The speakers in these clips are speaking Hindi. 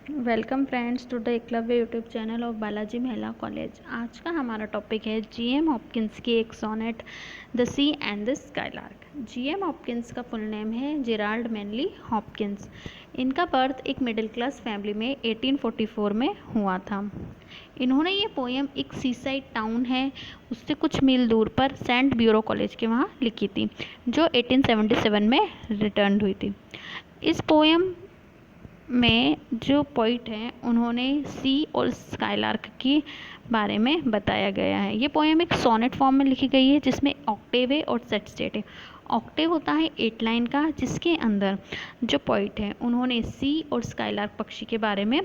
Welcome friends to the Eklavya YouTube channel of Balaji Mahila college. आज का हमारा टॉपिक है जीएम हॉपकिंस की एक sonnet the sea and the skylark. GM Hopkins का फुल नेम है जेराल्ड मैनली हॉपकिंस। इनका बर्थ एक मिडिल क्लास फैमिली में 1844 में हुआ था। इन्होंने ये पोएम एक सीसाइड टाउन है उससे कुछ मील दूर पर सेंट ब्यूरो कॉलेज के वहाँ लिखी थी, जो 1877 में रिटर्न हुई थी। इस पोएम में जो पोइट हैं उन्होंने सी और स्काईलार्क के बारे में बताया गया है। ये पोएम एक सोनेट फॉर्म में लिखी गई है जिसमें ऑक्टेव है और सेस्टेट है। ऑक्टेव होता है 8 लाइन का, जिसके अंदर जो पोइट है उन्होंने सी और स्काईलार्क पक्षी के बारे में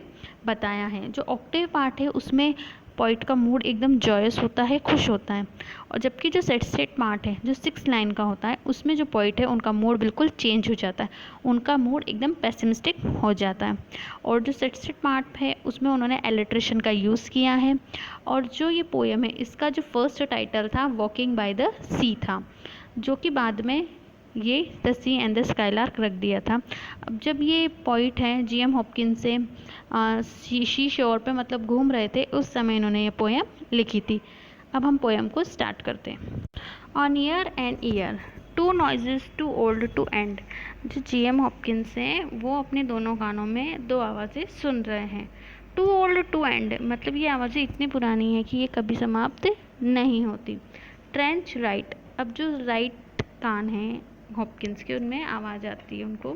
बताया है। जो ऑक्टेव पार्ट है उसमें पोइट का मूड एकदम जॉयस होता है, खुश होता है, और जबकि जो सेट पार्ट है जो 6 लाइन का होता है उसमें जो पोइट है उनका मूड बिल्कुल चेंज हो जाता है, उनका मूड एकदम पेसिमिस्टिक हो जाता है। और जो सेट पार्ट है उसमें उन्होंने एलिट्रेशन का यूज़ किया है। और जो ये पोएम है इसका जो फर्स्ट टाइटल था वॉकिंग बाय द सी था, जो कि बाद में ये the sea and the skylark रख दिया था। अब जब ये पोइट हैं जीएम हॉपकिंस से शी शोर पे मतलब घूम रहे थे, उस समय इन्होंने ये पोएम लिखी थी। अब हम पोएम को स्टार्ट करते हैं। On ear and ear two noises too old to end. जो जीएम हॉपकिंस हैं वो अपने दोनों गानों में 2 आवाज़ें सुन रहे हैं। टू ओल्ड टू एंड मतलब ये आवाज़ें इतनी पुरानी हैं कि ये कभी समाप्त नहीं होती। ट्रेंच राइट, अब जो राइट कान हैं हॉपकिंस के उनमें आवाज़ आती है उनको।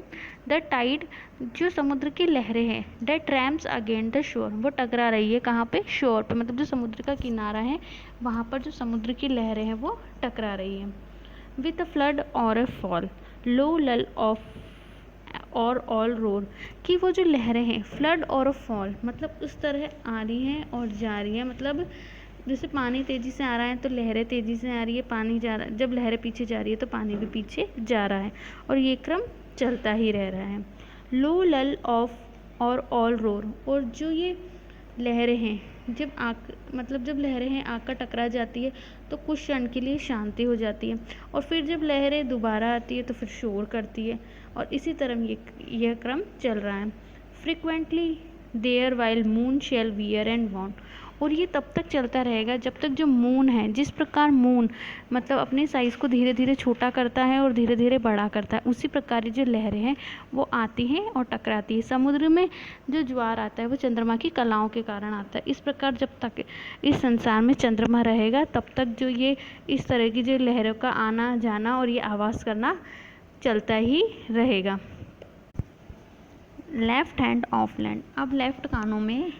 द टाइड, जो समुद्र की लहरें हैं। द ट्रैम्प्स अगेन द शोर, वो टकरा रही है कहाँ पे, शोर पे, मतलब जो समुद्र का किनारा है वहाँ पर जो समुद्र की लहरें हैं वो टकरा रही हैं। विथ अ फ्लड और अ फॉल, लो लल ऑफ और ऑल रोर, कि वो जो लहरें हैं फ्लड और फॉल मतलब उस तरह आ रही हैं और जा रही हैं। मतलब जैसे पानी तेज़ी से आ रहा है तो लहरें तेज़ी से आ रही है, पानी जा रहा है, जब लहरें पीछे जा रही है तो पानी भी पीछे जा रहा है, और ये क्रम चलता ही रह रहा है। लो लल ऑफ और ऑल रोर, और जो ये लहरें हैं जब जब लहरें हैं आकर टकरा जाती है तो कुछ क्षण के लिए शांति हो जाती है, और फिर जब लहरें दोबारा आती है तो फिर शोर करती है, और इसी तरह यह क्रम चल रहा है। Frequently there while moon shall wear and want, और ये तब तक चलता रहेगा जब तक जो मून है, जिस प्रकार मून मतलब अपने साइज़ को धीरे धीरे छोटा करता है और धीरे धीरे बड़ा करता है, उसी प्रकार जो लहरें हैं वो आती हैं और टकराती है। समुद्र में जो ज्वार आता है वो चंद्रमा की कलाओं के कारण आता है। इस प्रकार जब तक इस संसार में चंद्रमा रहेगा तब तक जो ये इस तरह की जो लहरों का आना जाना और ये आवाज़ करना चलता ही रहेगा। लेफ्ट हैंड ऑफ लैंड, अब लेफ्ट कानों में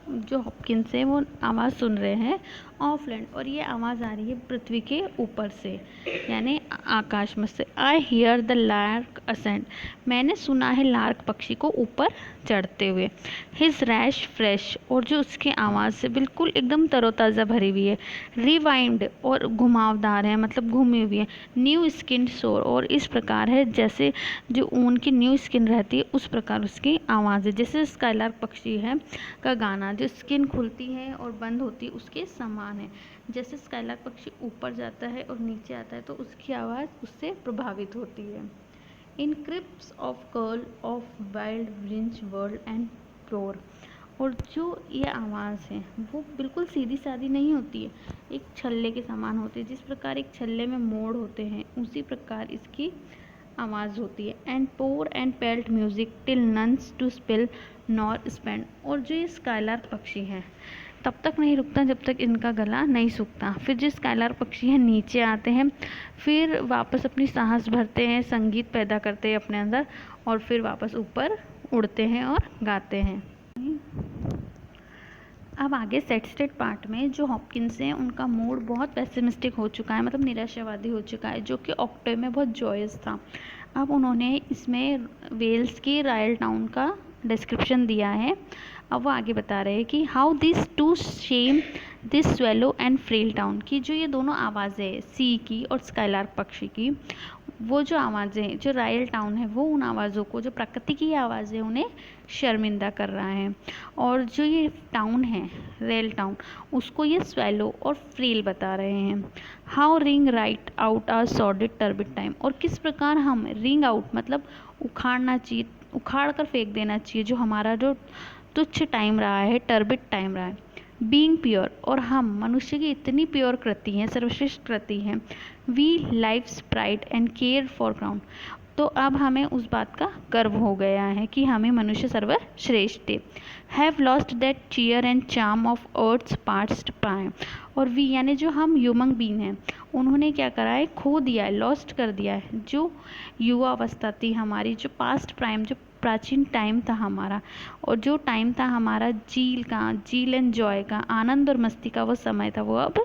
जो हॉपकिंस है वो आवाज़ सुन रहे हैं ऑफ लैंड, और ये आवाज़ आ रही है पृथ्वी के ऊपर से यानी आकाश में से। I hear the lark ascend, मैंने सुना है लार्क पक्षी को ऊपर चढ़ते हुए। हिज रैश फ्रेश, और जो उसकी आवाज़ से बिल्कुल एकदम तरोताज़ा भरी हुई है। रिवाइंड, और घुमावदार है मतलब घूमी हुई है। न्यू स्किन शोर, और इस प्रकार है जैसे जो ऊन की न्यू स्किन रहती है उस प्रकार उसकी आवाज़ है। जैसे स्काईलार्क पक्षी है का गाना जो स्किन खुलती है और बंद होती है उसके समान है। जैसे स्काईलार्क पक्षी ऊपर जाता है और नीचे आता है तो उसकी आवाज़ उससे प्रभावित होती है। In crips of curl of wild winch world and pure, और जो ये आवाज़ है वो बिल्कुल सीधी सादी नहीं होती है, एक छल्ले के समान होती है। जिस प्रकार एक छल्ले में मोड़ होते हैं उसी प्रकार इसकी आवाज़ होती है। And pour and pelt music till none's to spill nor spend, और जो ये स्काईलार्क पक्षी हैं तब तक नहीं रुकता जब तक इनका गला नहीं सूखता। फिर जो स्काईलार्क पक्षी हैं नीचे आते हैं, फिर वापस अपनी सांस भरते हैं, संगीत पैदा करते हैं अपने अंदर, और फिर वापस ऊपर उड़ते हैं और गाते हैं। अब आगे सेट पार्ट में जो हॉपकिंस हैं उनका मूड बहुत पेसिमिस्टिक हो चुका है, मतलब निराशावादी हो चुका है, जो कि ऑक्टेव में बहुत जॉयस था। अब उन्होंने इसमें वेल्स की रॉयल टाउन का डिस्क्रिप्शन दिया है। अब वो आगे बता रहे हैं कि how this two shame this swallow and frail town, की जो ये दोनों आवाज़ें सी की और स्काईलार्क पक्षी की, वो जो आवाज़ें जो रॉयल टाउन है वो उन आवाज़ों को, जो प्रकृति की आवाज़ें उन्हें शर्मिंदा कर रहा है, और जो ये टाउन है रेल टाउन उसको ये स्वेलो और फ्रील बता रहे हैं। How ring right out our sordid turbid time, और किस प्रकार हम रिंग आउट मतलब उखाड़ना चाहिए, उखाड़ कर फेंक देना चाहिए जो हमारा जो तुच्छ टाइम रहा है, टर्बिड टाइम रहा है। बीइंग प्योर, और हम मनुष्य की इतनी प्योर कृति हैं, सर्वश्रेष्ठ कृति हैं। We lives pride and care for crown, तो अब हमें उस बात का गर्व हो गया है कि हमें मनुष्य सर्वश्रेष्ठ थे। Have lost that cheer and charm of earth's past prime, और वी यानी जो हम ह्यूमन बीइंग हैं, उन्होंने क्या करा है, खो दिया है, लॉस्ट कर दिया है जो युवा अवस्था थी हमारी, जो पास्ट प्राइम, जो प्राचीन टाइम था हमारा, और जो टाइम था हमारा जील एंड जॉय का, आनंद और मस्ती का वो समय था, वो अब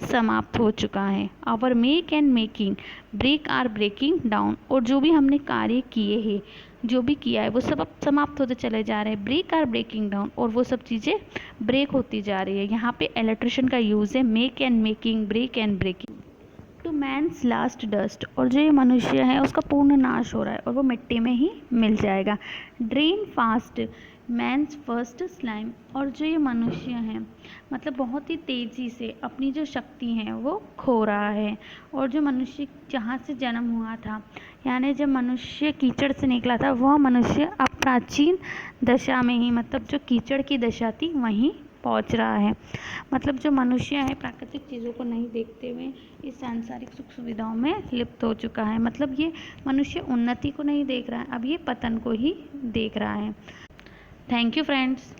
समाप्त हो चुका है। Our make and making break are breaking down, और जो भी हमने कार्य किए हैं, जो भी किया है वो सब अब समाप्त होते चले जा रहे हैं। ब्रेक आर ब्रेकिंग डाउन, और वो सब चीज़ें ब्रेक होती जा रही है। यहाँ पे इलेक्ट्रिशियन का यूज़ है, make and making, break and breaking. To man's last dust, और जो ये मनुष्य है उसका पूर्ण नाश हो रहा है और वो मिट्टी में ही मिल जाएगा। Drain fast man's first slime, और जो ये मनुष्य है मतलब बहुत ही तेज़ी से अपनी जो शक्ति है वो खो रहा है। और जो मनुष्य जहाँ से जन्म हुआ था, यानी जब मनुष्य कीचड़ से निकला था, वह मनुष्य अब प्राचीन दशा में ही, मतलब जो कीचड़ की दशा थी वहीं पहुंच रहा है। मतलब जो मनुष्य है प्राकृतिक चीज़ों को नहीं देखते हुए इस सांसारिक सुख सुविधाओं में लिप्त हो चुका है। मतलब ये मनुष्य उन्नति को नहीं देख रहा है, अब ये पतन को ही देख रहा है। Thank you friends.